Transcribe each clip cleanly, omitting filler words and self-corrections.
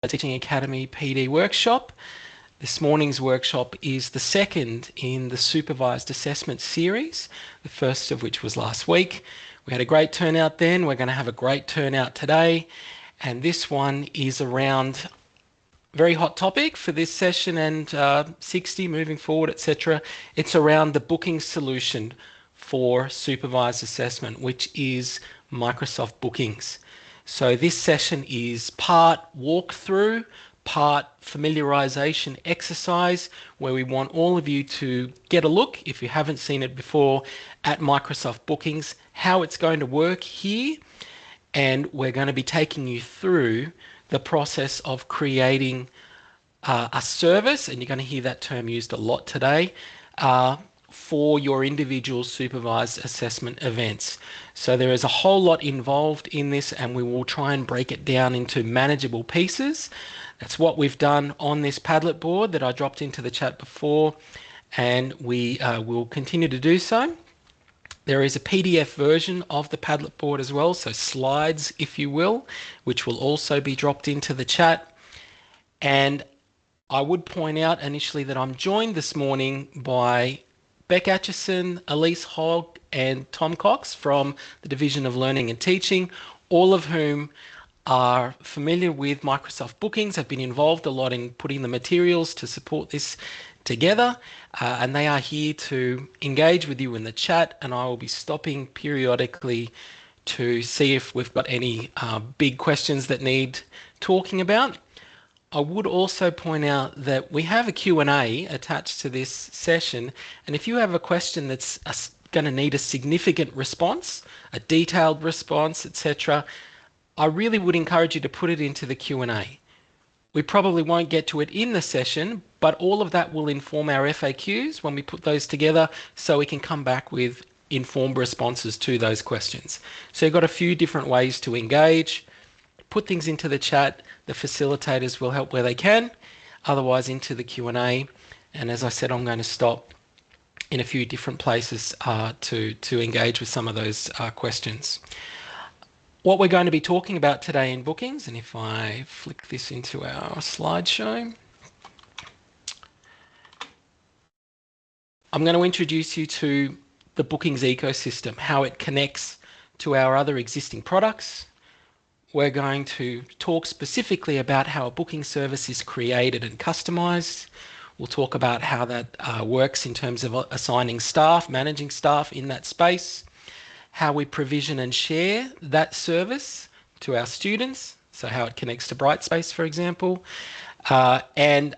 Teaching Academy PD workshop. This morning's workshop is the second in the Supervised Assessment series, the first of which was last week. We had a great turnout then. We're going to have a great turnout today. And this one is around very hot topic for this session and 60 moving forward, etc. It's around the booking solution for Supervised Assessment, which is Microsoft Bookings. So this session is part walkthrough, part familiarization exercise, where we want all of you to get a look, if you haven't seen it before, at Microsoft Bookings, how it's going to work here, and we're going to be taking you through the process of creating a service, and you're going to hear that term used a lot today, for your individual supervised assessment events. So there is a whole lot involved in this, and we will try and break it down into manageable pieces. That's what we've done on this Padlet board that I dropped into the chat before, and we will continue to do so. There is a PDF version of the Padlet board as well, so slides, if you will, which will also be dropped into the chat. And I would point out initially that I'm joined this morning by Beck Atchison, Elise Hogg, and Tom Cox from the Division of Learning and Teaching, all of whom are familiar with Microsoft Bookings, have been involved a lot in putting the materials to support this together, and they are here to engage with you in the chat, and I will be stopping periodically to see if we've got any big questions that need talking about. I would also point out that we have a Q&A attached to this session, and if you have a question that's going to need a significant response, a detailed response, etc., I really would encourage you to put it into the Q&A. We probably won't get to it in the session, but all of that will inform our FAQs when we put those together, so we can come back with informed responses to those questions. So you've got a few different ways to engage. Put things into the chat. The facilitators will help where they can, otherwise into the Q&A. And as I said, I'm going to stop in a few different places to engage with some of those questions. What we're going to be talking about today in bookings, and if I flick this into our slideshow, I'm going to introduce you to the bookings ecosystem, how it connects to our other existing products. We're going to talk specifically about how a booking service is created and customized. We'll talk about how that works in terms of assigning staff, managing staff in that space, how we provision and share that service to our students, so how it connects to Brightspace, for example, and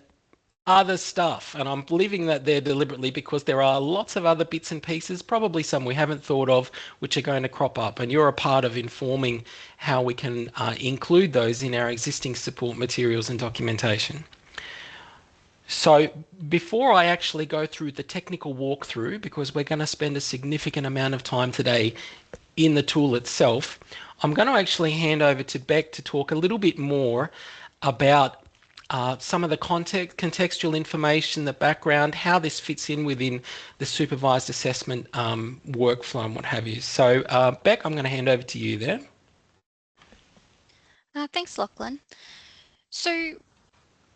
other stuff. And I'm leaving that there deliberately because there are lots of other bits and pieces, probably some we haven't thought of, which are going to crop up, and you're a part of informing how we can include those in our existing support materials and documentation. So before I actually go through the technical walkthrough, because we're going to spend a significant amount of time today in the tool itself, I'm going to actually hand over to Beck to talk a little bit more about some of the contextual information, the background, how this fits in within the supervised assessment workflow and what have you. So Beck, I'm going to hand over to you there. Thanks, Lachlan. So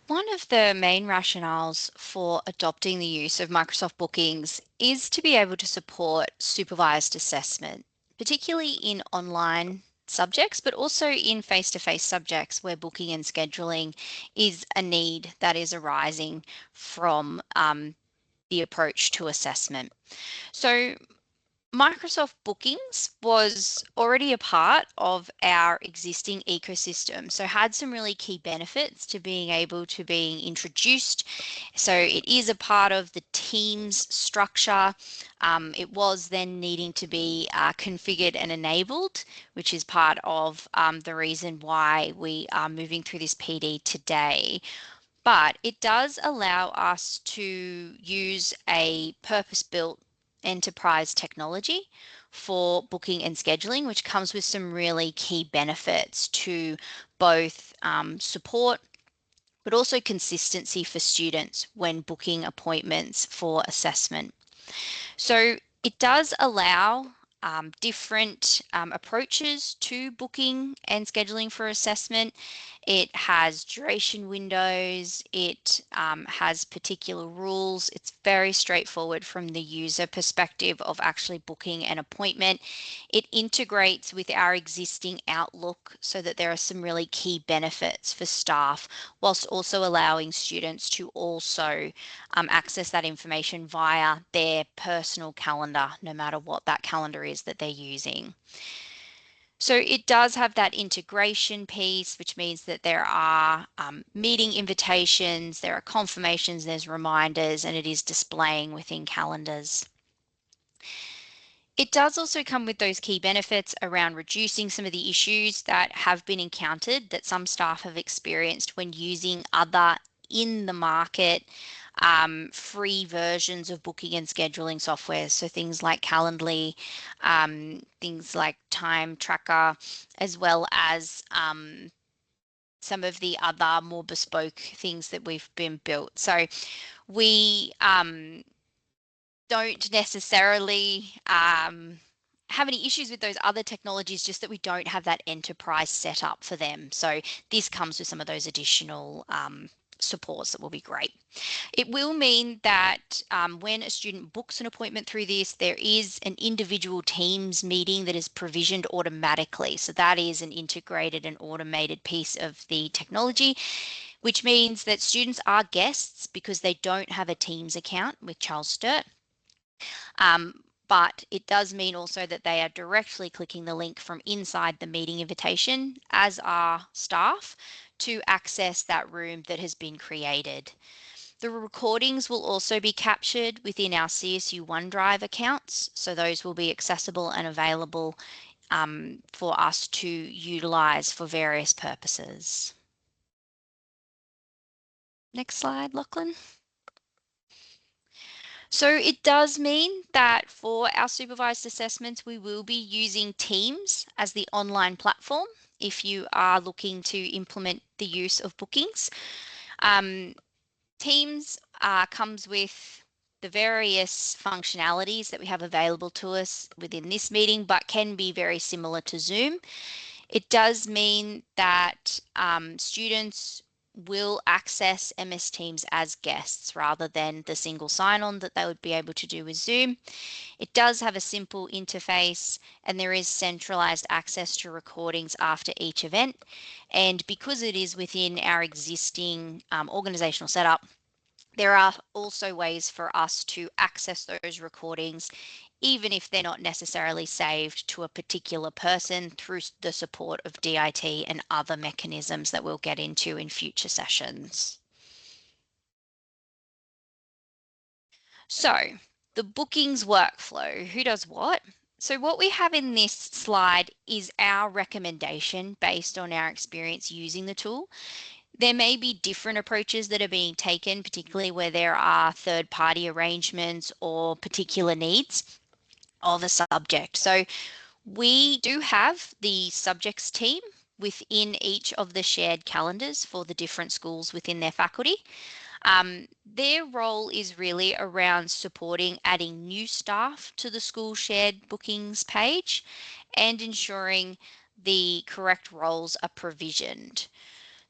one of the main rationales for adopting the use of Microsoft Bookings is to be able to support supervised assessment, particularly in online subjects, but also in face-to-face subjects where booking and scheduling is a need that is arising from the approach to assessment. So Microsoft Bookings was already a part of our existing ecosystem, so had some really key benefits to being able to being introduced. So it is a part of the Teams structure. It was then needing to be configured and enabled, which is part of the reason why we are moving through this PD today. But it does allow us to use a purpose-built enterprise technology for booking and scheduling, which comes with some really key benefits to both support, but also consistency for students when booking appointments for assessment. So it does allow different approaches to booking and scheduling for assessment. It has duration windows, it has particular rules. It's very straightforward from the user perspective of actually booking an appointment. It integrates with our existing Outlook so that there are some really key benefits for staff, whilst also allowing students to also access that information via their personal calendar, no matter what that calendar is that they're using. So it does have that integration piece, which means that there are meeting invitations, there are confirmations, there's reminders, and it is displaying within calendars. It does also come with those key benefits around reducing some of the issues that have been encountered that some staff have experienced when using other in the market free versions of booking and scheduling software. So things like Calendly, things like Time Tracker, as well as some of the other more bespoke things that we've been built. So we don't necessarily have any issues with those other technologies, just that we don't have that enterprise set up for them. So this comes with some of those additional supports that will be great. It will mean that when a student books an appointment through this, there is an individual Teams meeting that is provisioned automatically. So that is an integrated and automated piece of the technology, which means that students are guests because they don't have a Teams account with Charles Sturt. But it does mean also that they are directly clicking the link from inside the meeting invitation, as are staff, to access that room that has been created. The recordings will also be captured within our CSU OneDrive accounts, so those will be accessible and available for us to utilise for various purposes. Next slide, Lachlan. So it does mean that for our supervised assessments, we will be using Teams as the online platform if you are looking to implement the use of bookings. Teams comes with the various functionalities that we have available to us within this meeting, but can be very similar to Zoom. It does mean that students will access MS Teams as guests rather than the single sign-on that they would be able to do with Zoom. It does have a simple interface, and there is centralized access to recordings after each event. And because it is within our existing organizational setup, there are also ways for us to access those recordings, even if they're not necessarily saved to a particular person, through the support of DIT and other mechanisms that we'll get into in future sessions. So the bookings workflow, who does what? So what we have in this slide is our recommendation based on our experience using the tool. There may be different approaches that are being taken, particularly where there are third-party arrangements or particular needs of a subject. So we do have the subjects team within each of the shared calendars for the different schools within their faculty. Their role is really around supporting adding new staff to the school shared bookings page and ensuring the correct roles are provisioned.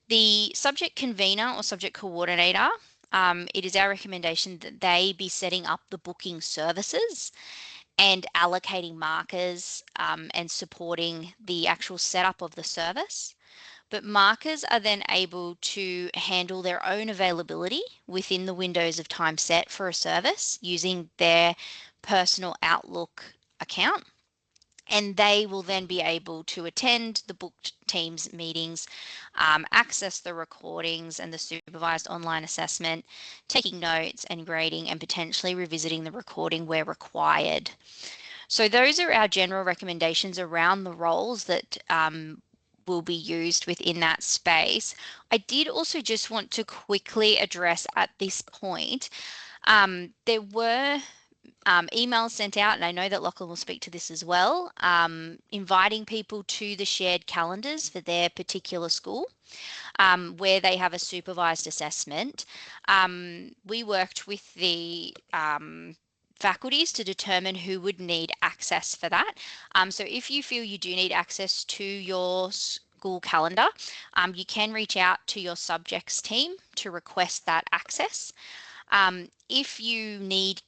The subject convener or subject coordinator, it is our recommendation that they be setting up the booking services and allocating markers and supporting the actual setup of the service. But markers are then able to handle their own availability within the windows of time set for a service using their personal Outlook account. And they will then be able to attend the booked Teams meetings, access the recordings and the supervised online assessment, taking notes and grading, and potentially revisiting the recording where required. So those are our general recommendations around the roles that will be used within that space. I did also just want to quickly address at this point, there were emails sent out, and I know that Lachlan will speak to this as well, inviting people to the shared calendars for their particular school, where they have a supervised assessment. We worked with the faculties to determine who would need access for that. So if you feel you do need access to your school calendar, you can reach out to your subjects team to request that access. If you need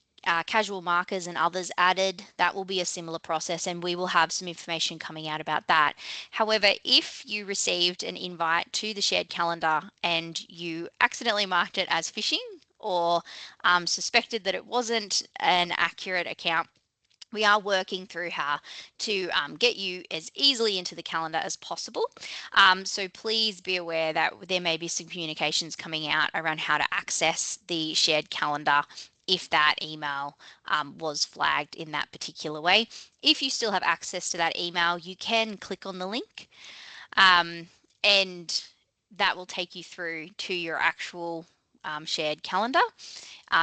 casual markers and others added, that will be a similar process, and we will have some information coming out about that. However, if you received an invite to the shared calendar and you accidentally marked it as phishing or suspected that it wasn't an accurate account, we are working through how to get you as easily into the calendar as possible. So please be aware that there may be some communications coming out around how to access the shared calendar if that email was flagged in that particular way. If you still have access to that email, you can click on the link and that will take you through to your actual shared calendar.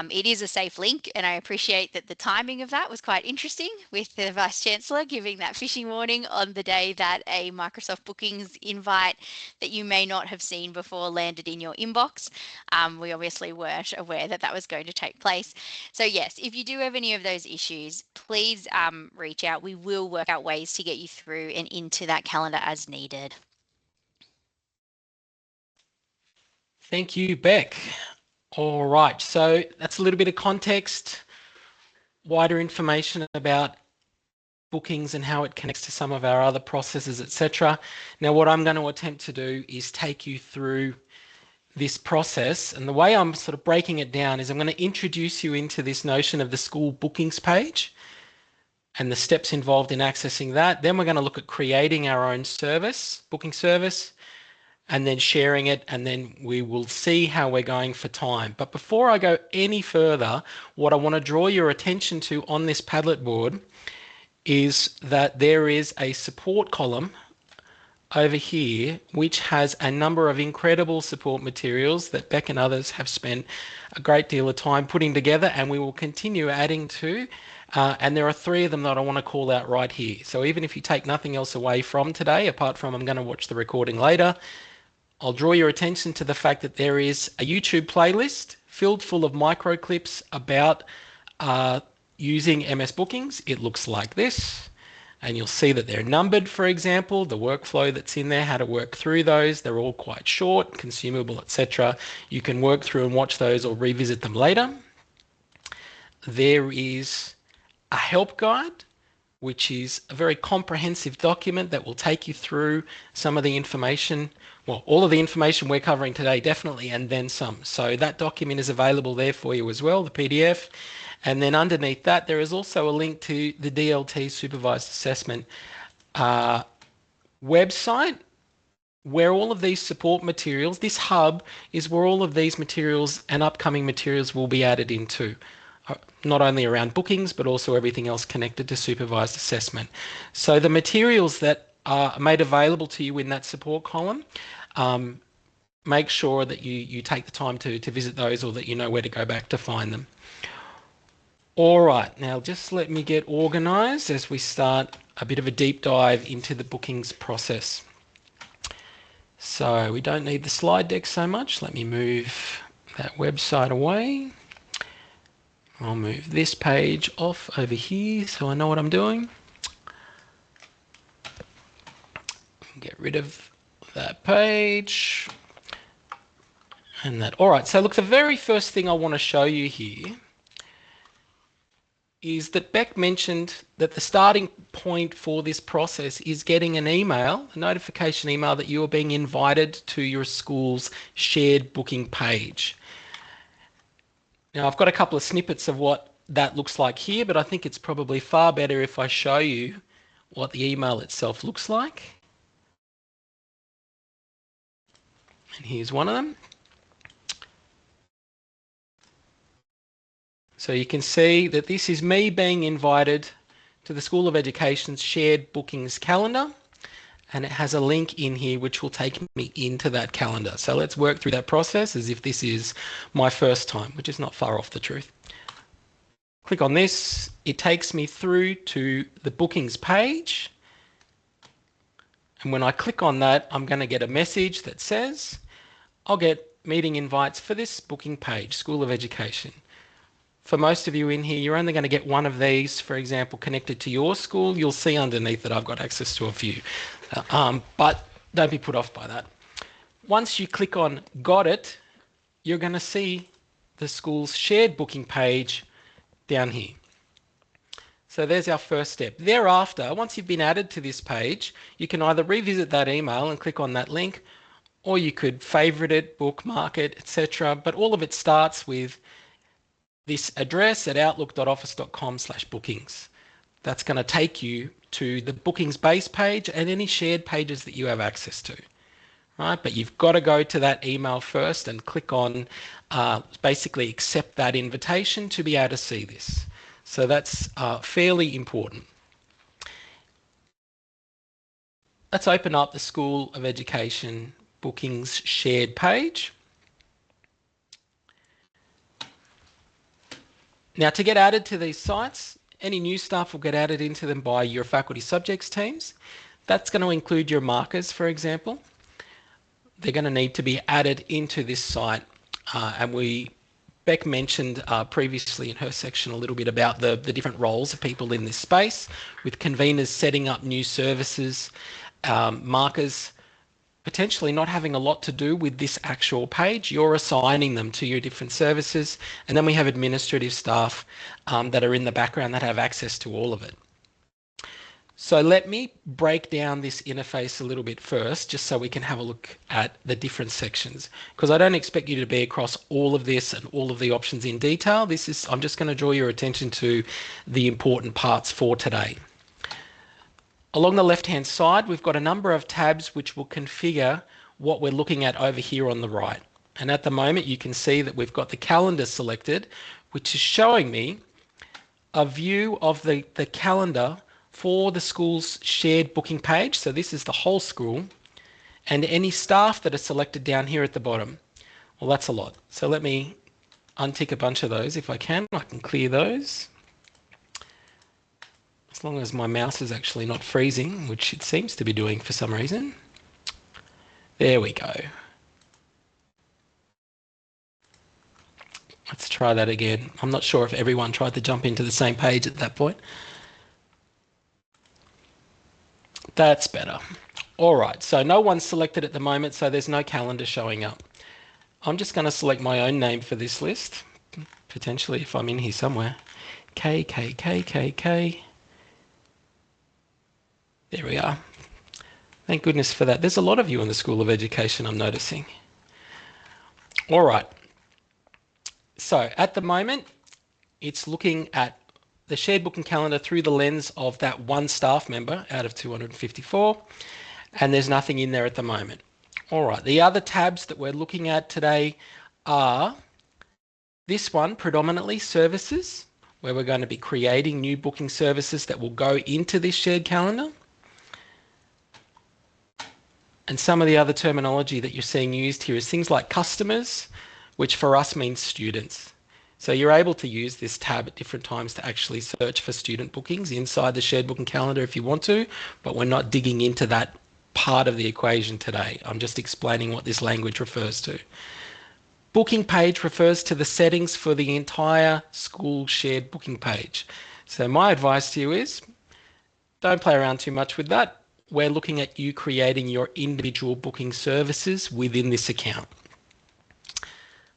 It is a safe link, and I appreciate that the timing of that was quite interesting with the Vice Chancellor giving that phishing warning on the day that a Microsoft Bookings invite that you may not have seen before landed in your inbox. We obviously weren't aware that that was going to take place. So yes, if you do have any of those issues, please reach out. We will work out ways to get you through and into that calendar as needed. Thank you, Beck. All right, so that's a little bit of context, wider information about bookings and how it connects to some of our other processes, etc. Now, what I'm going to attempt to do is take you through this process, and the way I'm sort of breaking it down is I'm going to introduce you into this notion of the school bookings page and the steps involved in accessing that. Then we're going to look at creating our own service, booking service, and then sharing it, and then we will see how we're going for time. But before I go any further, what I want to draw your attention to on this Padlet board is that there is a support column over here which has a number of incredible support materials that Beck and others have spent a great deal of time putting together, and we will continue adding to. And there are 3 of them that I want to call out right here. So even if you take nothing else away from today, apart from I'm going to watch the recording later, I'll draw your attention to the fact that there is a YouTube playlist filled full of micro clips about using MS Bookings. It looks like this, and you'll see that they're numbered, for example, the workflow that's in there, how to work through those. They're all quite short, consumable, etc. You can work through and watch those or revisit them later. There is a help guide, which is a very comprehensive document that will take you through some of the information, well, all of the information we're covering today, definitely, and then some. So that document is available there for you as well, the PDF. And then underneath that, there is also a link to the DLT Supervised Assessment website, where all of these support materials, this hub is where all of these materials and upcoming materials will be added into. Not only around bookings, but also everything else connected to supervised assessment. So the materials that are made available to you in that support column, make sure that you take the time to visit those, or that you know where to go back to find them. All right, now just let me get organized as we start a bit of a deep dive into the bookings process. So we don't need the slide deck so much. Let me move that website away. I'll move this page off over here so I know what I'm doing. Get rid of that page. And that. All right, so look, the very first thing I want to show you here is that Beck mentioned that the starting point for this process is getting an email, a notification email that you are being invited to your school's shared booking page. Now, I've got a couple of snippets of what that looks like here, but I think it's probably far better if I show you what the email itself looks like. And here's one of them. So you can see that this is me being invited to the School of Education's shared bookings calendar, and it has a link in here which will take me into that calendar. So let's work through that process as if this is my first time, which is not far off the truth. Click on this, it takes me through to the bookings page. And when I click on that, I'm going to get a message that says, I'll get meeting invites for this booking page, School of Education. For most of you in here, you're only going to get one of these, for example, connected to your school. You'll see underneath that I've got access to a few, but don't be put off by that. Once you click on Got It, you're going to see the school's shared booking page down here. So there's our first step. Thereafter, once you've been added to this page, you can either revisit that email and click on that link, or you could favorite it, bookmark it, etc. But all of it starts with this address at outlook.office.com/bookings. That's going to take you to the bookings base page and any shared pages that you have access to. Right, but you've got to go to that email first and click on basically accept that invitation to be able to see this. So that's fairly important. Let's open up the School of Education bookings shared page. Now, to get added to these sites, any new staff will get added into them by your faculty subjects teams. That's going to include your markers, for example. They're going to need to be added into this site. Beck mentioned previously in her section a little bit about the different roles of people in this space, with conveners setting up new services, markers potentially not having a lot to do with this actual page. You're assigning them to your different services, and then we have administrative staff that are in the background that have access to all of it. So let me break down this interface a little bit first, just so we can have a look at the different sections, because I don't expect you to be across all of this and all of the options in detail. I'm just going to draw your attention to the important parts for today. Along the left-hand side, we've got a number of tabs which will configure what we're looking at over here on the right. And at the moment, you can see that we've got the calendar selected, which is showing me a view of the calendar for the school's shared booking page. So this is the whole school, and any staff that are selected down here at the bottom. Well, that's a lot. So let me untick a bunch of those if I can. I can clear those. As long as my mouse is actually not freezing, which it seems to be doing for some reason. There we go. Let's try that again. I'm not sure if everyone tried to jump into the same page at that point. That's better. All right, so no one's selected at the moment, so there's no calendar showing up. I'm just going to select my own name for this list, potentially if I'm in here somewhere. K, K, K, K, K. There we are. Thank goodness for that. There's a lot of you in the School of Education, I'm noticing. All right. So at the moment, it's looking at the shared booking calendar through the lens of that one staff member out of 254, and there's nothing in there at the moment. All right, the other tabs that we're looking at today are this one, predominantly services, where we're going to be creating new booking services that will go into this shared calendar. And some of the other terminology that you're seeing used here is things like customers, which for us means students. So you're able to use this tab at different times to actually search for student bookings inside the shared booking calendar if you want to, but we're not digging into that part of the equation today. I'm just explaining what this language refers to. Booking page refers to the settings for the entire school shared booking page. So my advice to you is don't play around too much with that. We're looking at you creating your individual booking services within this account.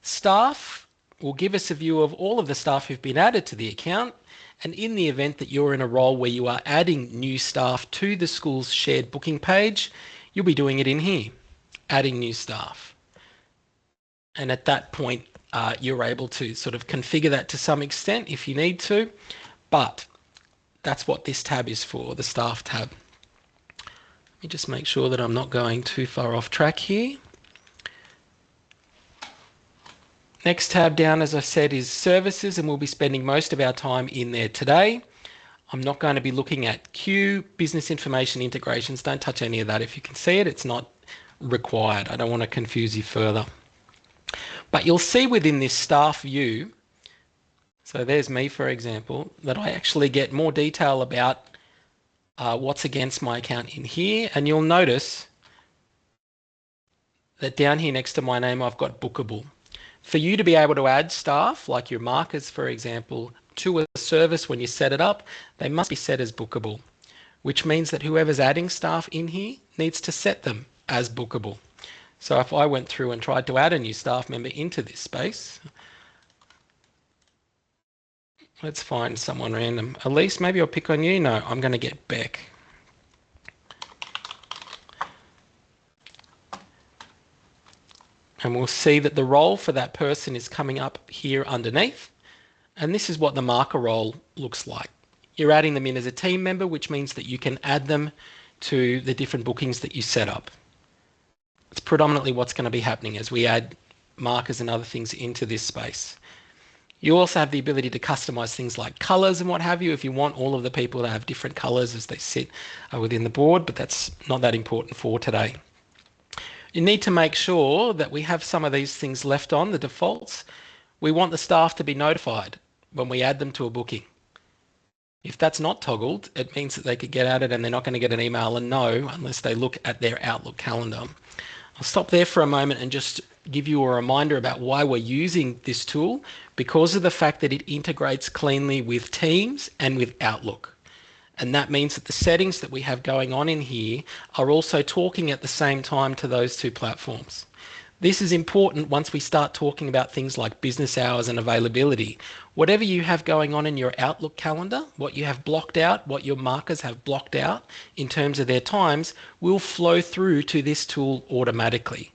Staff will give us a view of all of the staff who've been added to the account, and in the event that you're in a role where you are adding new staff to the school's shared booking page, you'll be doing it in here, adding new staff. And at that point, you're able to sort of configure that to some extent if you need to, but that's what this tab is for, the staff tab. Let me just make sure that I'm not going too far off track here. Next tab down, as I said, is services, and we'll be spending most of our time in there today. I'm not going to be looking at Q, business information integrations. Don't touch any of that. If you can see it, it's not required. I don't want to confuse you further. But you'll see within this staff view, so there's me, for example, that I actually get more detail about what's against my account in here. And you'll notice that down here next to my name, I've got bookable. For you to be able to add staff, like your markers, for example, to a service when you set it up, they must be set as bookable, which means that whoever's adding staff in here needs to set them as bookable. So if I went through and tried to add a new staff member into this space, let's find someone random. Elise, maybe I'll pick on you. No, I'm going to get Beck. And we'll see that the role for that person is coming up here underneath. And this is what the marker role looks like. You're adding them in as a team member, which means that you can add them to the different bookings that you set up. It's predominantly what's going to be happening as we add markers and other things into this space. You also have the ability to customize things like colors and what have you if you want all of the people to have different colors as they sit within the board, but that's not that important for today. You need to make sure that we have some of these things left on, the defaults. We want the staff to be notified when we add them to a booking. If that's not toggled, it means that they could get at it and they're not going to get an email and know unless they look at their Outlook calendar. I'll stop there for a moment and just give you a reminder about why we're using this tool, because of the fact that it integrates cleanly with Teams and with Outlook. And that means that the settings that we have going on in here are also talking at the same time to those two platforms. This is important once we start talking about things like business hours and availability. Whatever you have going on in your Outlook calendar, what you have blocked out, what your markers have blocked out in terms of their times, will flow through to this tool automatically.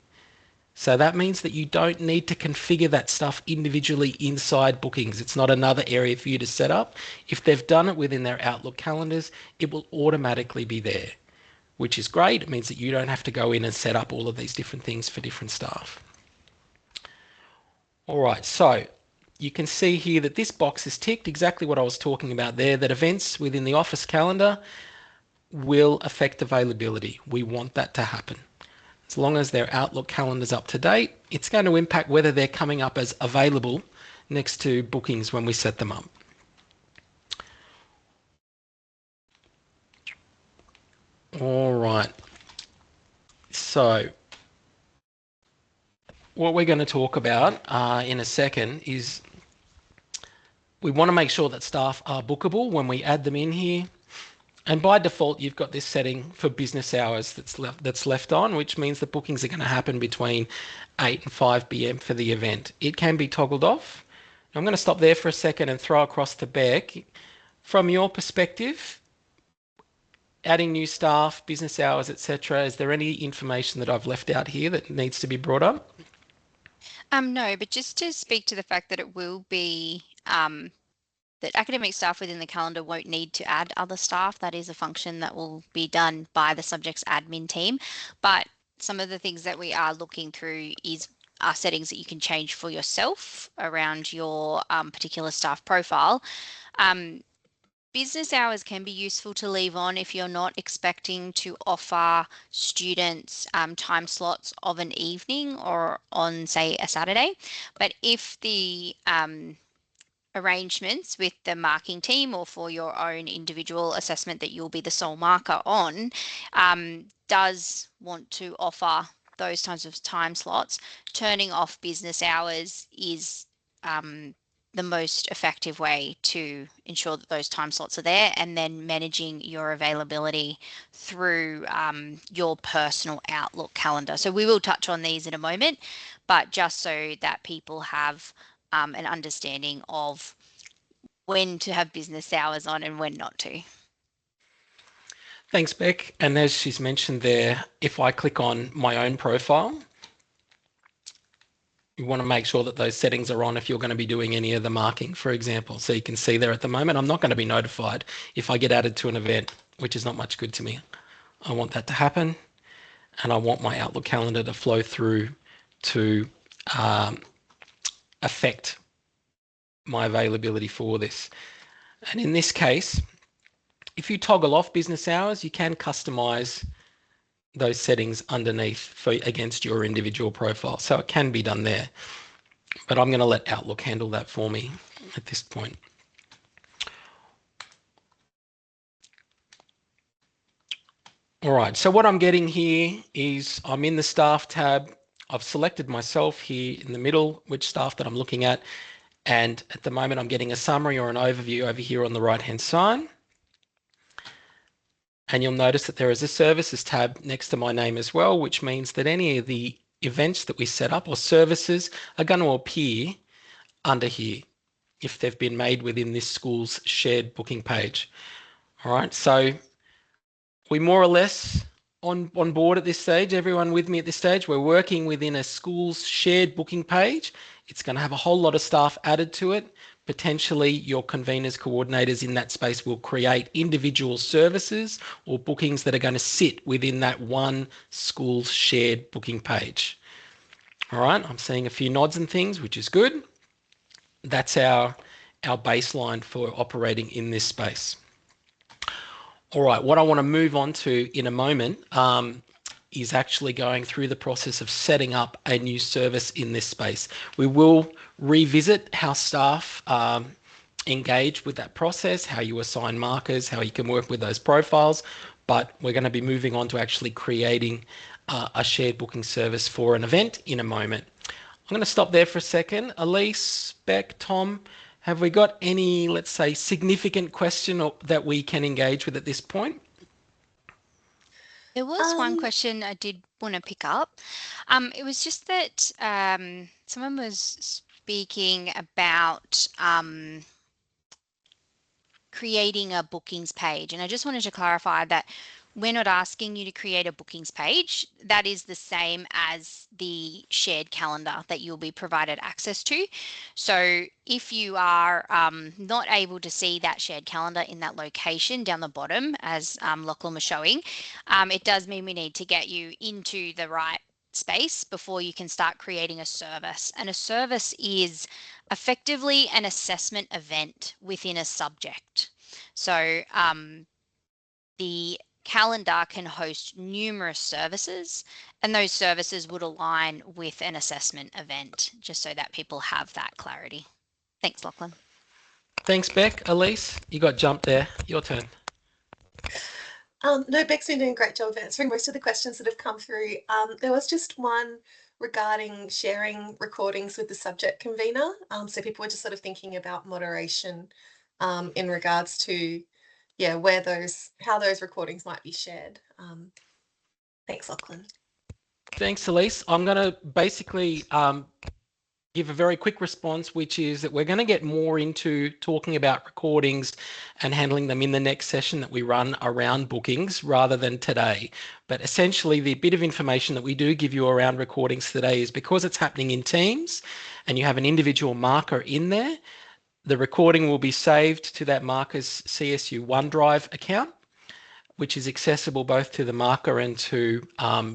So that means that you don't need to configure that stuff individually inside bookings. It's not another area for you to set up. If they've done it within their Outlook calendars, it will automatically be there, which is great. It means that you don't have to go in and set up all of these different things for different staff. All right, so you can see here that this box is ticked, exactly what I was talking about there, that events within the office calendar will affect availability. We want that to happen. As long as their Outlook calendar's up to date, it's going to impact whether they're coming up as available next to bookings when we set them up. All right. So what we're going to talk about in a second is we want to make sure that staff are bookable when we add them in here. And by default, you've got this setting for business hours that's left on, which means that bookings are going to happen between 8 and 5 p.m. for the event. It can be toggled off. I'm going to stop there for a second and throw across to Beck. From your perspective, adding new staff, business hours, etc., is there any information that I've left out here that needs to be brought up? No, but just to speak to the fact that it will be that academic staff within the calendar won't need to add other staff. That is a function that will be done by the subject's admin team. But some of the things that we are looking through are settings that you can change for yourself around your particular staff profile. Business hours can be useful to leave on if you're not expecting to offer students time slots of an evening or on, say, a Saturday. But if the arrangements with the marking team or for your own individual assessment that you'll be the sole marker on does want to offer those types of time slots, turning off business hours is the most effective way to ensure that those time slots are there, and then managing your availability through your personal Outlook calendar. So we will touch on these in a moment, but just so that people have an understanding of when to have business hours on and when not to. Thanks, Beck. And as she's mentioned there, if I click on my own profile, you want to make sure that those settings are on if you're going to be doing any of the marking, for example. So you can see there at the moment, I'm not going to be notified if I get added to an event, which is not much good to me. I want that to happen, and I want my Outlook calendar to flow through to affect my availability for this. And in this case, if you toggle off business hours, you can customize those settings underneath against your individual profile. So it can be done there, but I'm going to let Outlook handle that for me at this point. All right, so what I'm getting here is I'm in the staff tab. I've selected myself here in the middle, which staff that I'm looking at. And at the moment, I'm getting a summary or an overview over here on the right-hand side. And you'll notice that there is a services tab next to my name as well, which means that any of the events that we set up or services are going to appear under here if they've been made within this school's shared booking page. All right, so we more or less on board at this stage. Everyone with me at this stage? We're working within a school's shared booking page. It's going to have a whole lot of staff added to it. Potentially your conveners, coordinators in that space will create individual services or bookings that are going to sit within that one school's shared booking page. All right, I'm seeing a few nods and things, which is good. That's our baseline for operating in this space. All right, what I want to move on to in a moment is actually going through the process of setting up a new service in this space. We will revisit how staff engage with that process, how you assign markers, how you can work with those profiles, but we're going to be moving on to actually creating a shared booking service for an event in a moment. I'm going to stop there for a second. Elise, Beck, Tom, have we got any, let's say, significant question that we can engage with at this point? There was one question I did want to pick up. It was just that someone was speaking about creating a bookings page, and I just wanted to clarify that we're not asking you to create a bookings page. That is the same as the shared calendar that you'll be provided access to. So if you are not able to see that shared calendar in that location down the bottom, as Lachlan was showing, it does mean we need to get you into the right space before you can start creating a service. And a service is effectively an assessment event within a subject. So the calendar can host numerous services, and those services would align with an assessment event, just so that people have that clarity. Thanks, Lachlan. Thanks, Beck. Elise, you got jumped there. Your turn. No, Beck's been doing a great job of answering most of the questions that have come through. There was just one regarding sharing recordings with the subject convener. So people were just sort of thinking about moderation in regards to, yeah, how those recordings might be shared. Thanks, Lachlan. Thanks, Elise. I'm going to basically give a very quick response, which is that we're going to get more into talking about recordings and handling them in the next session that we run around bookings rather than today. But essentially, the bit of information that we do give you around recordings today is because it's happening in Teams and you have an individual marker in there, the recording will be saved to that marker's CSU OneDrive account, which is accessible both to the marker and to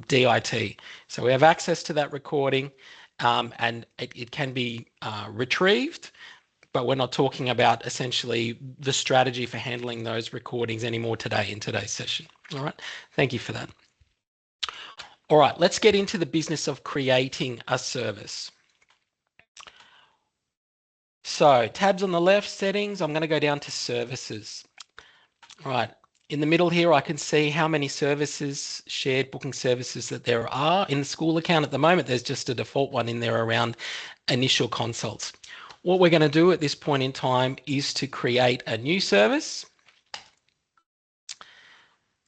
DIT. So we have access to that recording. And it can be retrieved, but we're not talking about essentially the strategy for handling those recordings anymore today in today's session. All right, thank you for that. All right, let's get into the business of creating a service. So tabs on the left, settings, I'm going to go down to services. All right. In the middle here, I can see how many services, shared booking services that there are. In the school account at the moment, there's just a default one in there around initial consults. What we're going to do at this point in time is to create a new service.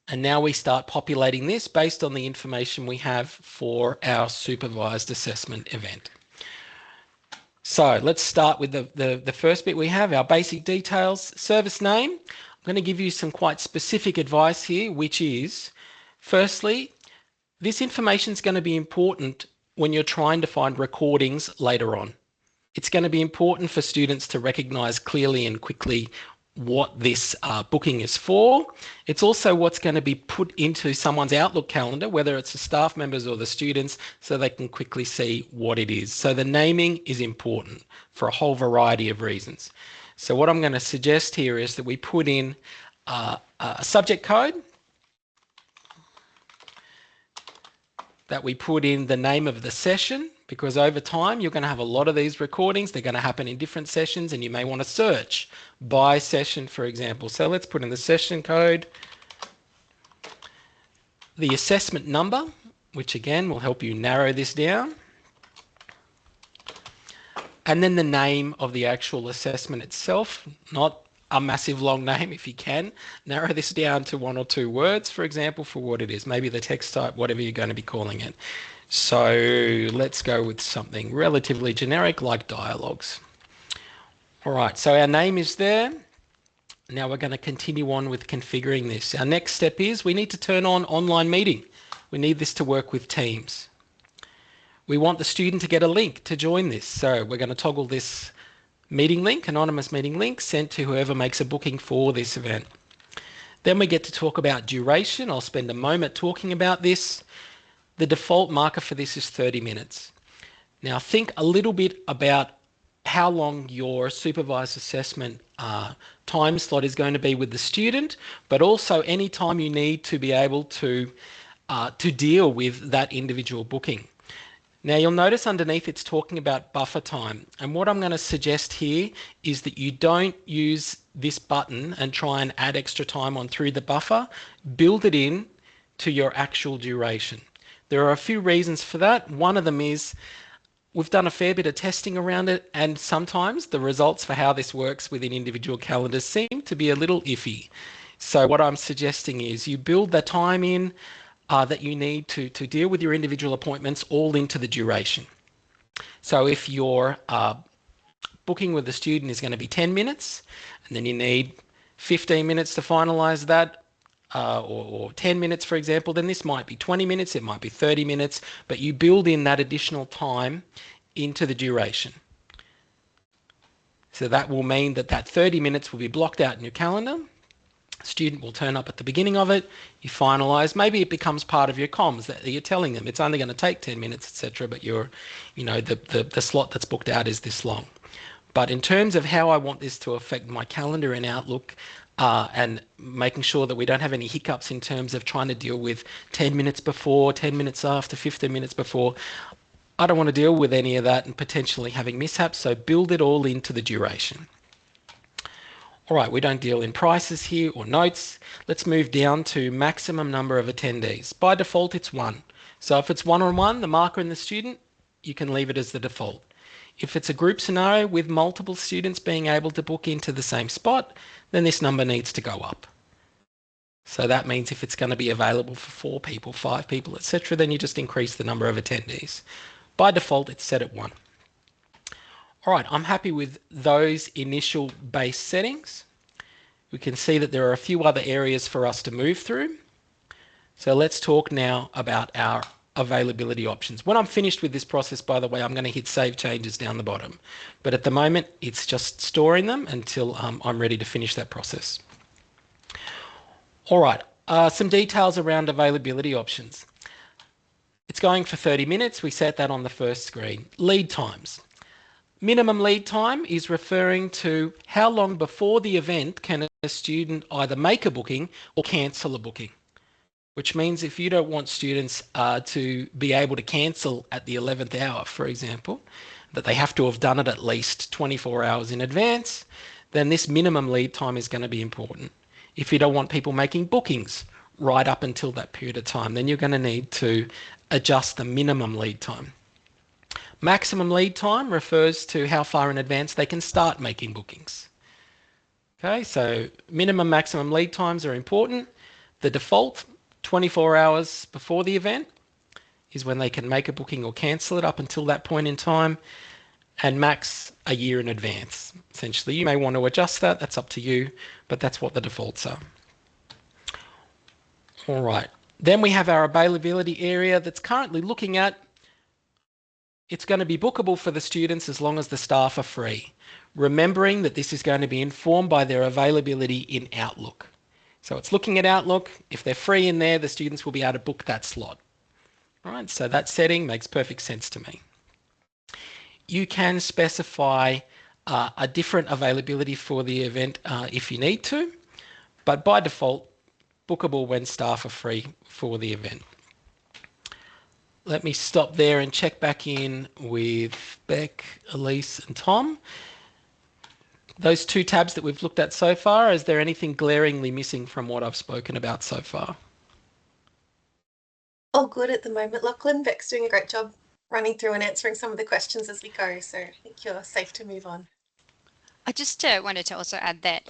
And now we start populating this based on the information we have for our supervised assessment event. So let's start with the first bit we have, our basic details, service name. I'm going to give you some quite specific advice here, which is, firstly, this information is going to be important when you're trying to find recordings later on. It's going to be important for students to recognise clearly and quickly what this booking is for. It's also what's going to be put into someone's Outlook calendar, whether it's the staff members or the students, so they can quickly see what it is. So the naming is important for a whole variety of reasons. So what I'm going to suggest here is that we put in a subject code, that we put in the name of the session, because over time you're going to have a lot of these recordings. They're going to happen in different sessions, and you may want to search by session, for example. So let's put in the session code, the assessment number, which again will help you narrow this down. And then the name of the actual assessment itself, not a massive long name if you can. Narrow this down to 1 or 2 words, for example, for what it is. Maybe the text type, whatever you're going to be calling it. So let's go with something relatively generic like dialogues. All right, so our name is there. Now we're going to continue on with configuring this. Our next step is we need to turn on online meeting. We need this to work with Teams. We want the student to get a link to join this. So we're going to toggle this meeting link, anonymous meeting link, sent to whoever makes a booking for this event. Then we get to talk about duration. I'll spend a moment talking about this. The default marker for this is 30 minutes. Now think a little bit about how long your supervised assessment time slot is going to be with the student, but also any time you need to be able to deal with that individual booking. Now you'll notice underneath it's talking about buffer time, and what I'm going to suggest here is that you don't use this button and try and add extra time on through the buffer. Build it in to your actual duration. There are a few reasons for that. One of them is we've done a fair bit of testing around it, and sometimes the results for how this works within individual calendars seem to be a little iffy. So what I'm suggesting is you build the time in that you need to deal with your individual appointments all into the duration. So if your booking with the student is going to be 10 minutes, and then you need 15 minutes to finalize that, or 10 minutes, for example, then this might be 20 minutes, it might be 30 minutes, but you build in that additional time into the duration. So that will mean that that 30 minutes will be blocked out in your calendar. Student will turn up at the beginning of it, you finalize, maybe it becomes part of your comms that you're telling them it's only going to take 10 minutes, etc., but the slot that's booked out is this long. But in terms of how I want this to affect my calendar and Outlook, and making sure that we don't have any hiccups in terms of trying to deal with 10 minutes before, 10 minutes after, 15 minutes before, I don't want to deal with any of that and potentially having mishaps, so build it all into the duration. All right, we don't deal in prices here or notes. Let's move down to maximum number of attendees. By default, it's 1. So if it's one-on-one, the marker and the student, you can leave it as the default. If it's a group scenario with multiple students being able to book into the same spot, then this number needs to go up. So that means if it's going to be available for 4 people, 5 people, etc., then you just increase the number of attendees. By default, it's set at 1. All right, I'm happy with those initial base settings. We can see that there are a few other areas for us to move through. So let's talk now about our availability options. When I'm finished with this process, by the way, I'm going to hit Save Changes down the bottom. But at the moment, it's just storing them until I'm ready to finish that process. All right, some details around availability options. It's going for 30 minutes. We set that on the first screen. Lead times. Minimum lead time is referring to how long before the event can a student either make a booking or cancel a booking, which means if you don't want students to be able to cancel at the 11th hour, for example, that they have to have done it at least 24 hours in advance, then this minimum lead time is going to be important. If you don't want people making bookings right up until that period of time, then you're going to need to adjust the minimum lead time. Maximum lead time refers to how far in advance they can start making bookings. Okay, so minimum, maximum lead times are important. The default, 24 hours before the event, is when they can make a booking or cancel it up until that point in time, and max a year in advance. Essentially, you may want to adjust that, that's up to you, but that's what the defaults are. All right, then we have our availability area that's currently looking at it's going to be bookable for the students as long as the staff are free, remembering that this is going to be informed by their availability in Outlook. So it's looking at Outlook. If they're free in there, the students will be able to book that slot. All right, so that setting makes perfect sense to me. You can specify a different availability for the event if you need to, but by default, bookable when staff are free for the event. Let me stop there and check back in with Beck, Elise and Tom. Those 2 tabs that we've looked at so far, is there anything glaringly missing from what I've spoken about so far? all good at the moment, Lachlan. Beck's doing a great job running through and answering some of the questions as we go, so I think you're safe to move on. I just wanted to also add that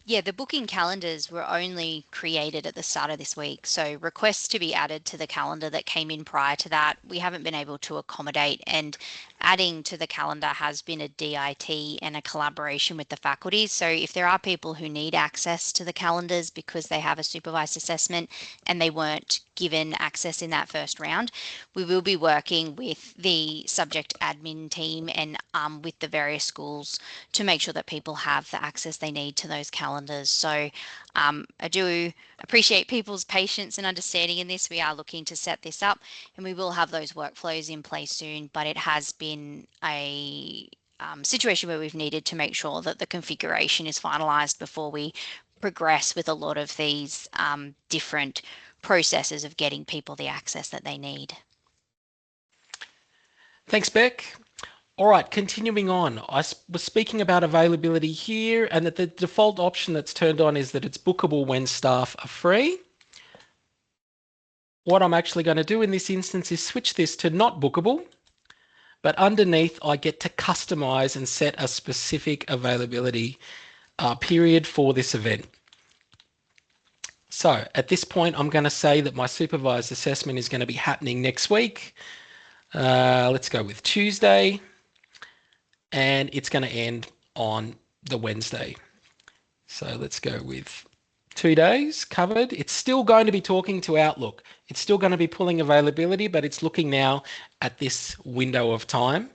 yeah, the booking calendars were only created at the start of this week. So requests to be added to the calendar that came in prior to that, we haven't been able to accommodate. And adding to the calendar has been a DIT and a collaboration with the faculty. So if there are people who need access to the calendars because they have a supervised assessment and they weren't given access in that first round, we will be working with the subject admin team and with the various schools to make sure that people have the access they need to those calendars. So I do appreciate people's patience and understanding in this. We are looking to set this up and we will have those workflows in place soon, but it has been a situation where we've needed to make sure that the configuration is finalised before we progress with a lot of these different processes of getting people the access that they need. Thanks, Beck. All right, continuing on. I was speaking about availability here and that the default option that's turned on is that it's bookable when staff are free. What I'm actually going to do in this instance is switch this to not bookable, but underneath I get to customize and set a specific availability period for this event. So at this point, I'm going to say that my supervised assessment is going to be happening next week. Let's go with Tuesday, and it's going to end on the Wednesday. So let's go with 2 days covered. It's still going to be talking to Outlook. It's still going to be pulling availability, but it's looking now at this window of time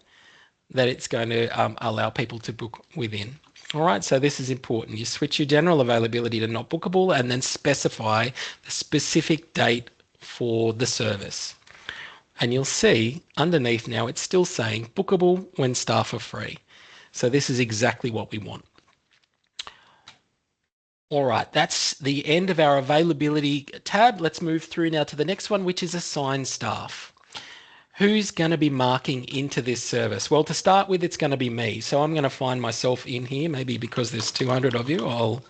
that it's going to allow people to book within. All right, so this is important. You switch your general availability to not bookable and then specify the specific date for the service. And you'll see underneath now it's still saying bookable when staff are free. So this is exactly what we want. All right, that's the end of our availability tab. Let's move through now to the next one, which is assigned staff. Who's going to be marking into this service? Well, to start with, it's going to be me. So I'm going to find myself in here, maybe because there's 200 of you, I'll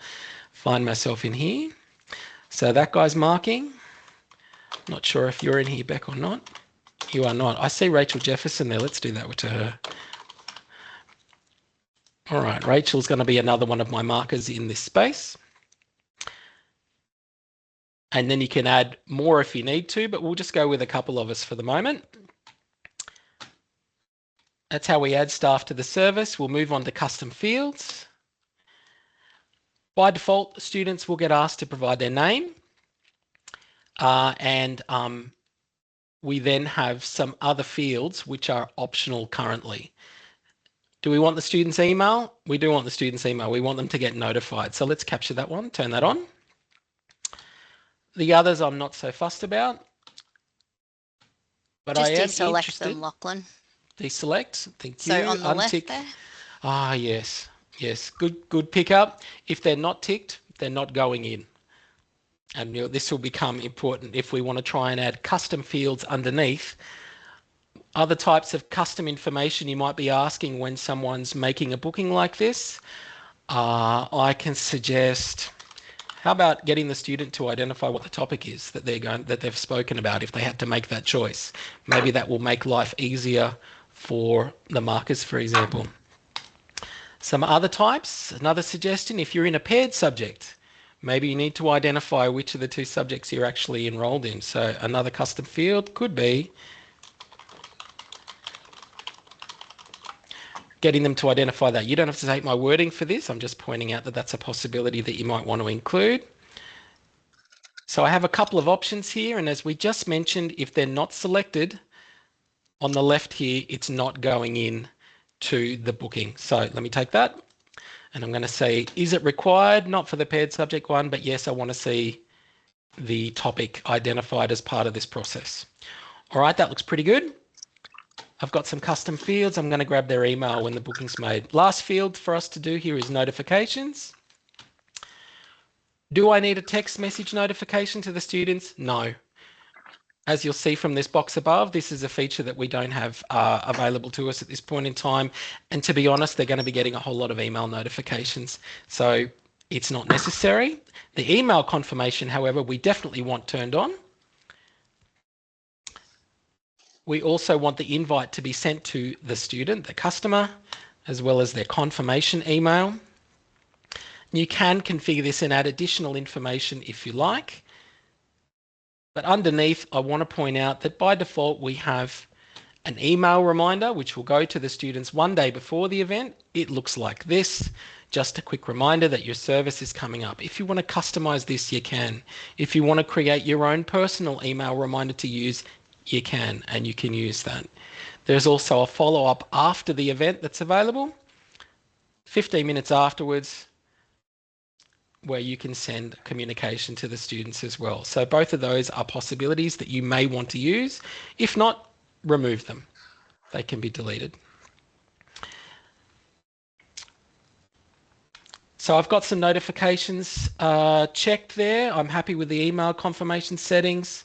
find myself in here. So that guy's marking. Not sure if you're in here, Beck, or not. You are not. I see Rachel Jefferson there. Let's do that to her. All right, Rachel's going to be another one of my markers in this space. And then you can add more if you need to, but we'll just go with a couple of us for the moment. That's how we add staff to the service. We'll move on to custom fields. By default, students will get asked to provide their name. We then have some other fields which are optional currently. Do we want the student's email? We do want the student's email. We want them to get notified. So let's capture that one, turn that on. The others I'm not so fussed about. But Just I am deselect interested. them, Lachlan. Deselect, thank you. So on the left Untick. there? Ah, yes, yes, good pickup. If they're not ticked, they're not going in. And this will become important if we want to try and add custom fields underneath. Other types of custom information you might be asking when someone's making a booking like this. I can suggest, how about getting the student to identify what the topic is that they've spoken about if they had to make that choice. Maybe that will make life easier for the markers, for example. Some other types, another suggestion, if you're in a paired subject, maybe you need to identify which of the two subjects you're actually enrolled in. So another custom field could be getting them to identify that. You don't have to take my wording for this. I'm just pointing out that that's a possibility that you might want to include. So I have a couple of options here, and as we just mentioned, if they're not selected, on the left here, it's not going in to the booking. So let me take that, and I'm going to say, is it required? Not for the paired subject one, but yes, I want to see the topic identified as part of this process. All right, that looks pretty good. I've got some custom fields. I'm going to grab their email when the booking's made. Last field for us to do here is notifications. Do I need a text message notification to the students? No. As you'll see from this box above, this is a feature that we don't have available to us at this point in time. And to be honest, they're going to be getting a whole lot of email notifications. So it's not necessary. The email confirmation, however, we definitely want turned on. we also want the invite to be sent to the student, the customer, as well as their confirmation email. You can configure this and add additional information if you like. But underneath, I want to point out that by default, we have an email reminder, which will go to the students one day before the event. It looks like this. Just a quick reminder that your service is coming up. If you want to customize this, you can. If you want to create your own personal email reminder to use, you can, and you can use that. There's also a follow-up after the event that's available, 15 minutes afterwards, where you can send communication to the students as well. So both of those are possibilities that you may want to use. If not, remove them. They can be deleted. So I've got some notifications checked there. I'm happy with the email confirmation settings.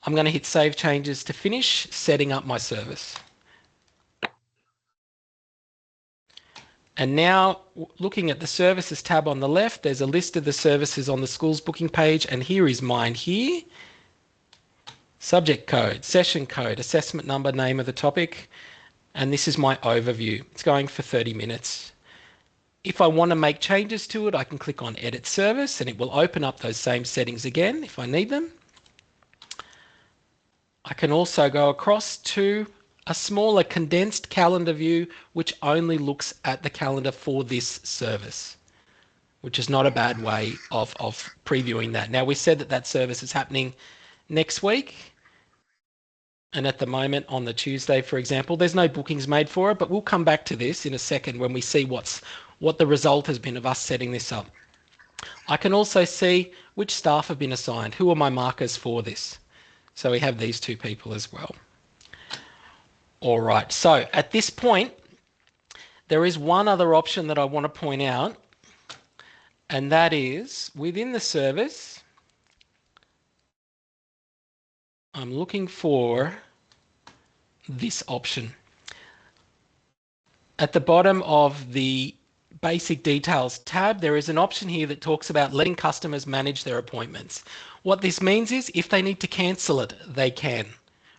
I'm going to hit Save Changes to finish setting up my service. And now, looking at the Services tab on the left, there's a list of the services on the school's booking page, and here is mine here. Subject code, session code, assessment number, name of the topic, and this is my overview. It's going for 30 minutes. If I want to make changes to it, I can click on Edit Service, and it will open up those same settings again if I need them. I can also go across to a smaller condensed calendar view which only looks at the calendar for this service, which is not a bad way of previewing that. Now, we said that that service is happening next week, and at the moment on the Tuesday, for example, there's no bookings made for it, but we'll come back to this in a second when we see what the result has been of us setting this up. I can also see which staff have been assigned, who are my markers for this. So we have these two people as well. All right, so at this point, there is one other option that I want to point out, and that is within the service, I'm looking for this option. At the bottom of the Basic Details tab, there is an option here that talks about letting customers manage their appointments. What this means is if they need to cancel it, they can,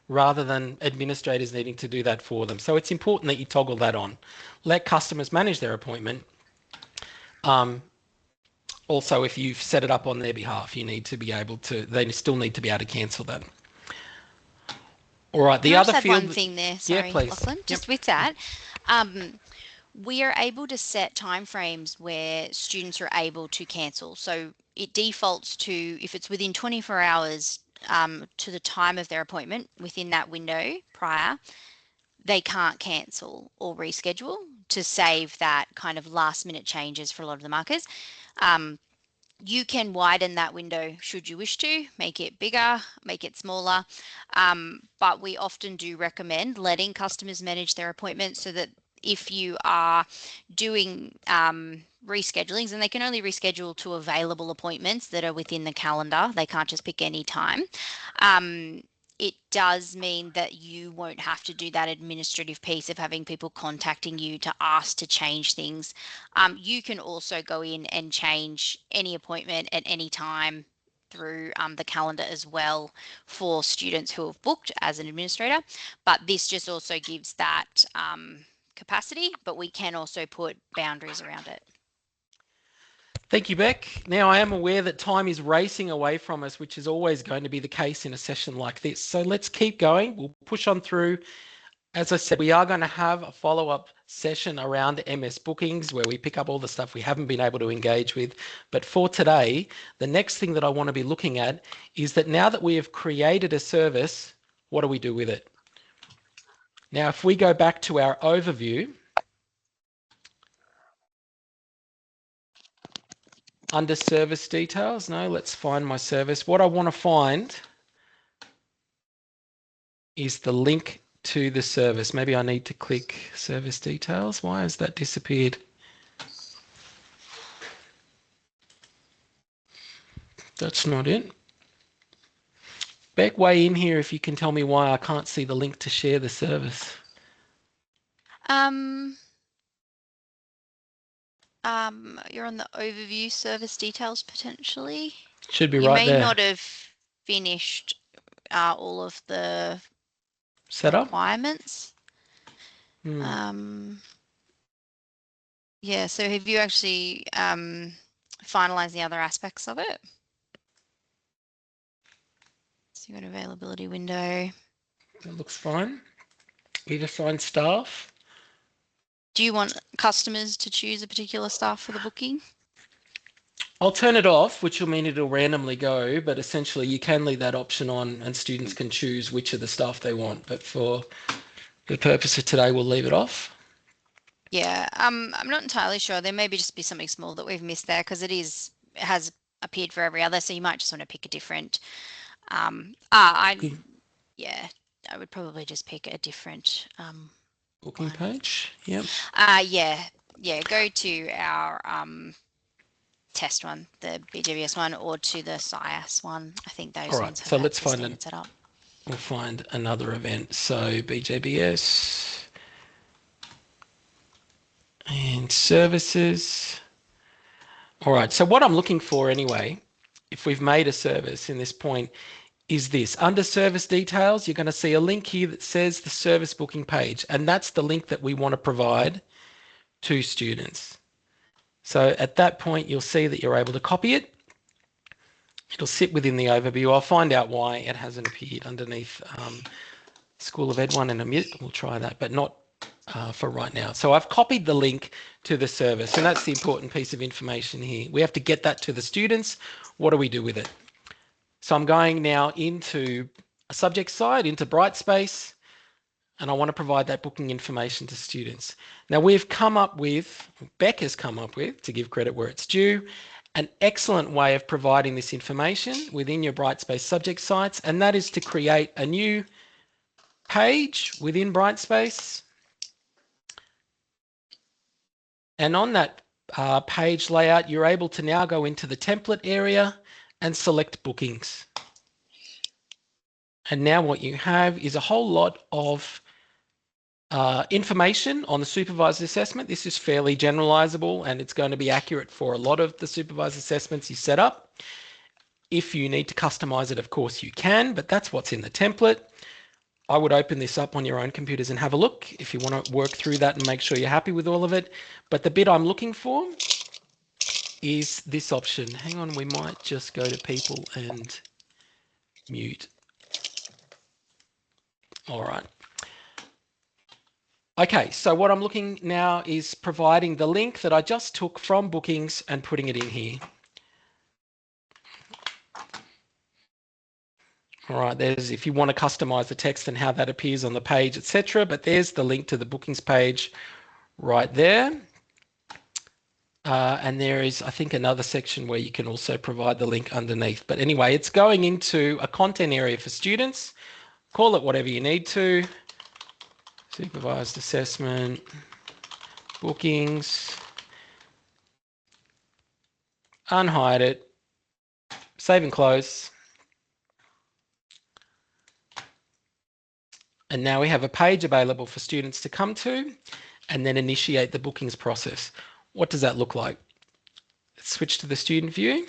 rather than administrators needing to do that for them. So it's important that you toggle that on. Let customers manage their appointment. Also, if you've set it up on their behalf, you need to be able to, they still need to be able to cancel that. All right, the other field. One thing there, sorry, yeah, please. Lachlan, just with that. We are able to set timeframes where students are able to cancel. So it defaults to, if it's within 24 hours to the time of their appointment within that window prior, they can't cancel or reschedule to save that kind of last minute changes for a lot of the markers. You can widen that window should you wish to, make it bigger, make it smaller, but we often do recommend letting customers manage their appointments so that if you are doing reschedulings, and they can only reschedule to available appointments that are within the calendar, they can't just pick any time. It does mean that you won't have to do that administrative piece of having people contacting you to ask to change things. You can also go in and change any appointment at any time through the calendar as well for students who have booked as an administrator, but this just also gives that capacity, but we can also put boundaries around it. Thank you, Beck. Now, I am aware that time is racing away from us, which is always going to be the case in a session like this. So let's keep going. We'll push on through. As I said, we are going to have a follow-up session around MS bookings where we pick up all the stuff we haven't been able to engage with. But for today, the next thing that I want to be looking at is that now that we have created a service, what do we do with it? Now, if we go back to our overview, under service details, no, let's find my service. What I want to find is the link to the service. Maybe I need to click service details. Why has that disappeared? That's not it. Beck, weigh in here if you can tell me why I can't see the link to share the service. You're on the overview service details potentially. Should be right there. You may not have finished all of the set up? requirements. Yeah, so have you actually finalised the other aspects of it? So you've got availability window. That looks fine. We've assigned staff. Do you want customers to choose a particular staff for the booking? I'll turn it off, which will mean it'll randomly go, but essentially you can leave that option on and students can choose which of the staff they want. But for the purpose of today, we'll leave it off. Yeah, I'm not entirely sure. There may just be something small that we've missed there because it has appeared for every other, so you might just want to pick a different. Yeah, I would probably just pick a different Booking one. page. Yep. Yeah. Go to our test one, the BWS one, or to the SIAS one. I think those All right. ones have So let's find standard setup. We'll find another event. So BJBS and services. All right. So what I'm looking for anyway, if we've made a service in this point, is this. Under service details, you're going to see a link here that says the service booking page, and that's the link that we want to provide to students. So at that point, you'll see that you're able to copy it. It'll sit within the overview. I'll find out why it hasn't appeared underneath School of Ed one in a minute. We'll try that, but not for right now. So I've copied the link to the service, and that's the important piece of information here. We have to get that to the students. What do we do with it? So I'm going now into a subject side, into Brightspace, and I want to provide that booking information to students. Now we've come up with, Beck has come up with, to give credit where it's due, an excellent way of providing this information within your Brightspace subject sites, and that is to create a new page within Brightspace. And on that page layout, you're able to now go into the template area and select bookings. And now what you have is a whole lot of information on the supervised assessment. This is fairly generalizable and it's going to be accurate for a lot of the supervised assessments you set up. If you need to customize it, of course you can, but that's what's in the template. I would open this up on your own computers and have a look if you want to work through that and make sure you're happy with all of it. But the bit I'm looking for is this option. Hang on, we might just go to people and mute. All right. Okay, so what I'm looking now is providing the link that I just took from bookings and putting it in here. All right, there's if you want to customize the text and how that appears on the page, etc. But there's the link to the bookings page right there. And there is, I think, another section where you can also provide the link underneath. But anyway, it's going into a content area for students. Call it whatever you need to. Supervised assessment, bookings, unhide it, save and close. And now we have a page available for students to come to and then initiate the bookings process. What does that look like? Let's switch to the student view.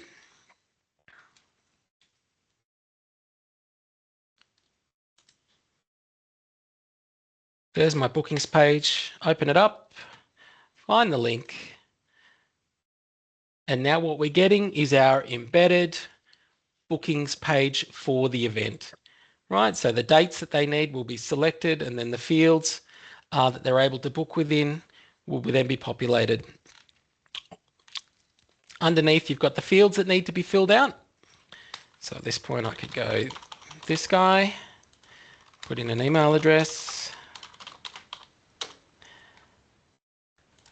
There's my bookings page. Open it up, find the link. And now what we're getting is our embedded bookings page for the event. Right, so the dates that they need will be selected and then the fields that they're able to book within will then be populated. Underneath, you've got the fields that need to be filled out. So at this point, I could go this guy, put in an email address.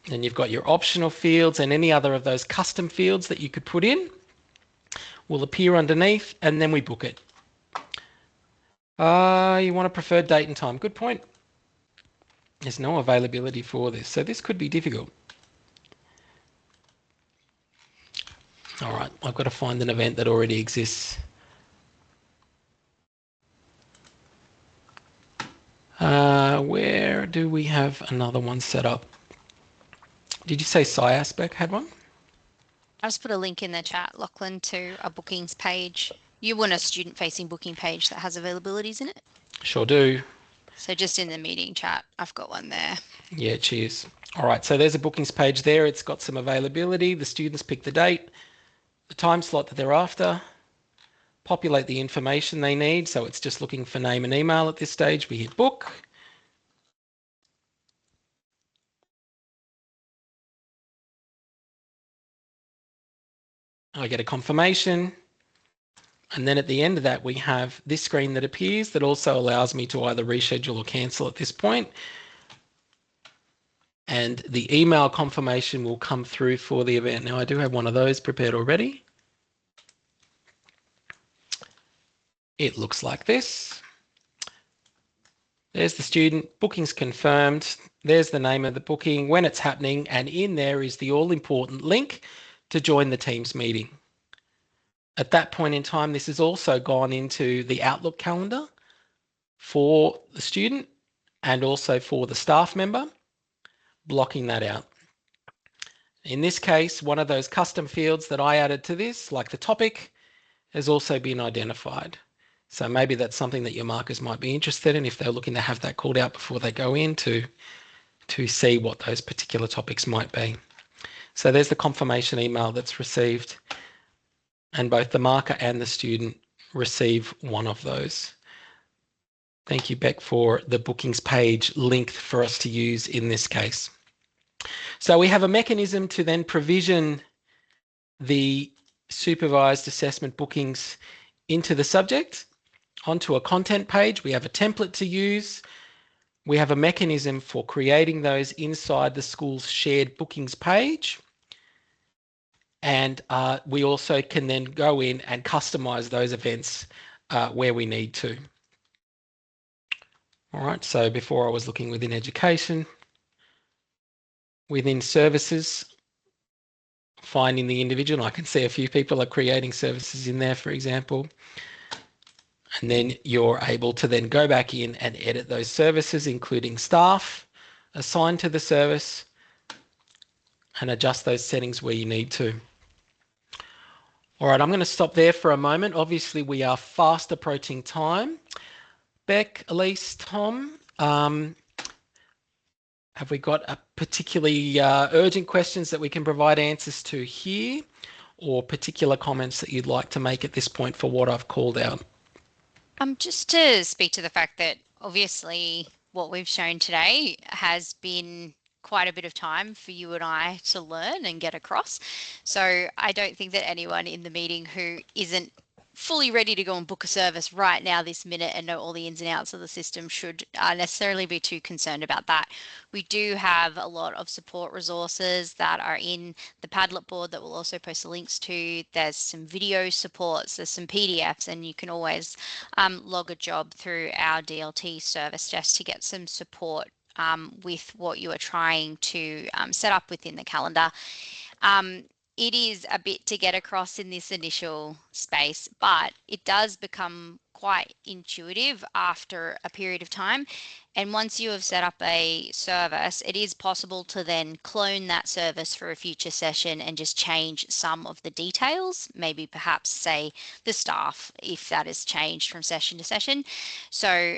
Then you've got your optional fields and any other of those custom fields that you could put in will appear underneath and then we book it. You want a preferred date and time. Good point. There's no availability for this, so this could be difficult. All right, I've got to find an event that already exists. Where do we have another one set up? Did you say SciAspec had one? I just put a link in the chat, Lachlan, to a bookings page. You want a student-facing booking page that has availabilities in it? Sure do. So just in the meeting chat, I've got one there. Yeah, cheers. All right, so there's a bookings page there. It's got some availability. The students pick the date, the time slot that they're after, populate the information they need. So it's just looking for name and email at this stage. We hit book. I get a confirmation. And then at the end of that, we have this screen that appears that also allows me to either reschedule or cancel at this point. And the email confirmation will come through for the event. Now, I do have one of those prepared already. It looks like this. There's the student, booking's confirmed. There's the name of the booking, when it's happening, and in there is the all-important link to join the Teams meeting. At that point in time, this has also gone into the Outlook calendar for the student and also for the staff member, blocking that out. In this case, one of those custom fields that I added to this, like the topic, has also been identified. So maybe that's something that your markers might be interested in if they're looking to have that called out before they go in to see what those particular topics might be. So there's the confirmation email that's received, and both the marker and the student receive one of those. Thank you, Beck, for the bookings page linked for us to use in this case. So we have a mechanism to then provision the supervised assessment bookings into the subject, onto a content page. We have a template to use. We have a mechanism for creating those inside the school's shared bookings page. And we also can then go in and customize those events where we need to. All right, so before I was looking within education, within services, finding the individual. I can see a few people are creating services in there, for example. And then you're able to then go back in and edit those services, including staff assigned to the service, and adjust those settings where you need to. All right, I'm going to stop there for a moment. Obviously, we are fast approaching time. Beck, Elise, Tom, have we got a particularly urgent questions that we can provide answers to here, or particular comments that you'd like to make at this point for what I've called out? Just to speak to the fact that obviously what we've shown today has been quite a bit of time for you and I to learn and get across. So I don't think that anyone in the meeting who isn't fully ready to go and book a service right now this minute and know all the ins and outs of the system should necessarily be too concerned about that. We do have a lot of support resources that are in the Padlet board that we'll also post the links to. There's some video supports, there's some PDFs, and you can always log a job through our DLT service desk to get some support with what you are trying to set up within the calendar. It is a bit to get across in this initial space, but it does become quite intuitive after a period of time. And once you have set up a service, it is possible to then clone that service for a future session and just change some of the details, maybe perhaps say the staff, if that is changed from session to session. So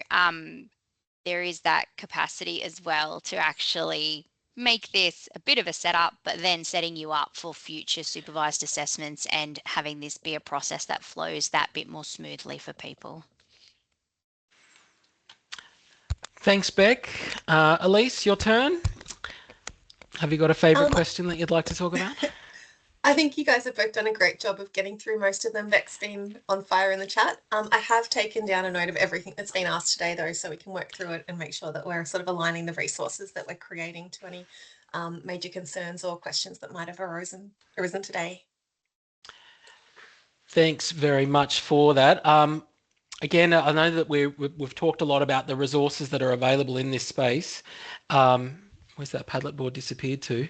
there is that capacity as well to actually make this a bit of a setup, but then setting you up for future supervised assessments and having this be a process that flows that bit more smoothly for people. Thanks, Beck. Elise, your turn. Have you got a favourite question that you'd like to talk about? I think you guys have both done a great job of getting through most of them. Beck's been on fire in the chat. I have taken down a note of everything that's been asked today, though, so we can work through it and make sure that we're sort of aligning the resources that we're creating to any major concerns or questions that might have arisen today. Thanks very much for that. Again, I know that we've talked a lot about the resources that are available in this space. Where's that Padlet board disappeared to?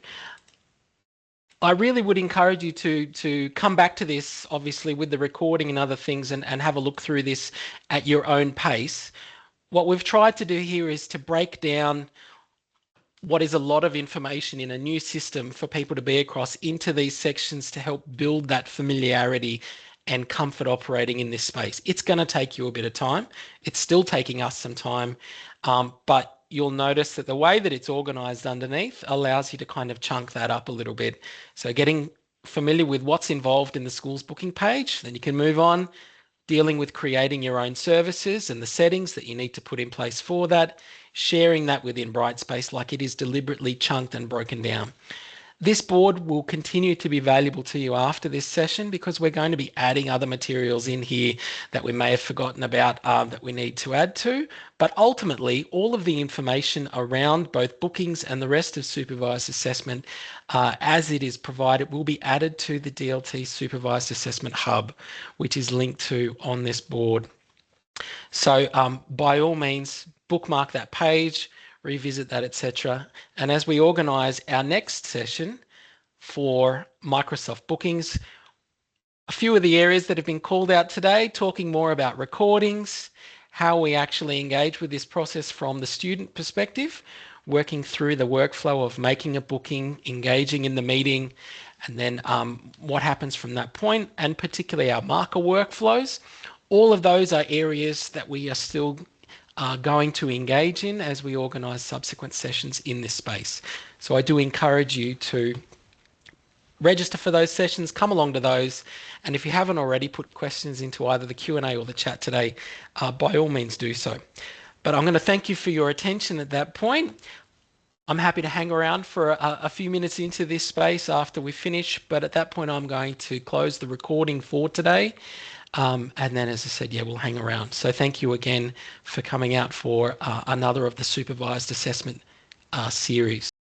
I really would encourage you to come back to this, obviously, with the recording and other things, and have a look through this at your own pace. What we've tried to do here is to break down what is a lot of information in a new system for people to be across into these sections to help build that familiarity and comfort operating in this space. It's going to take you a bit of time. It's still taking us some time, but you'll notice that the way that it's organized underneath allows you to kind of chunk that up a little bit. So getting familiar with what's involved in the schools booking page, then you can move on, dealing with creating your own services and the settings that you need to put in place for that, sharing that within Brightspace like it is deliberately chunked and broken down. This board will continue to be valuable to you after this session because we're going to be adding other materials in here that we may have forgotten about that we need to add to. But ultimately, all of the information around both bookings and the rest of supervised assessment as it is provided will be added to the DLT Supervised Assessment Hub, which is linked to on this board. So by all means, bookmark that page, revisit that, etc. And as we organise our next session for Microsoft Bookings, a few of the areas that have been called out today, talking more about recordings, how we actually engage with this process from the student perspective, working through the workflow of making a booking, engaging in the meeting, and then what happens from that point, and particularly our marker workflows. All of those are areas that we are still going to engage in as we organise subsequent sessions in this space. So I do encourage you to register for those sessions, come along to those, and if you haven't already put questions into either the Q&A or the chat today, by all means do so. But I'm going to thank you for your attention at that point. I'm happy to hang around for a few minutes into this space after we finish, but at that point I'm going to close the recording for today. And then, as I said, yeah, we'll hang around. So thank you again for coming out for another of the supervised assessment series.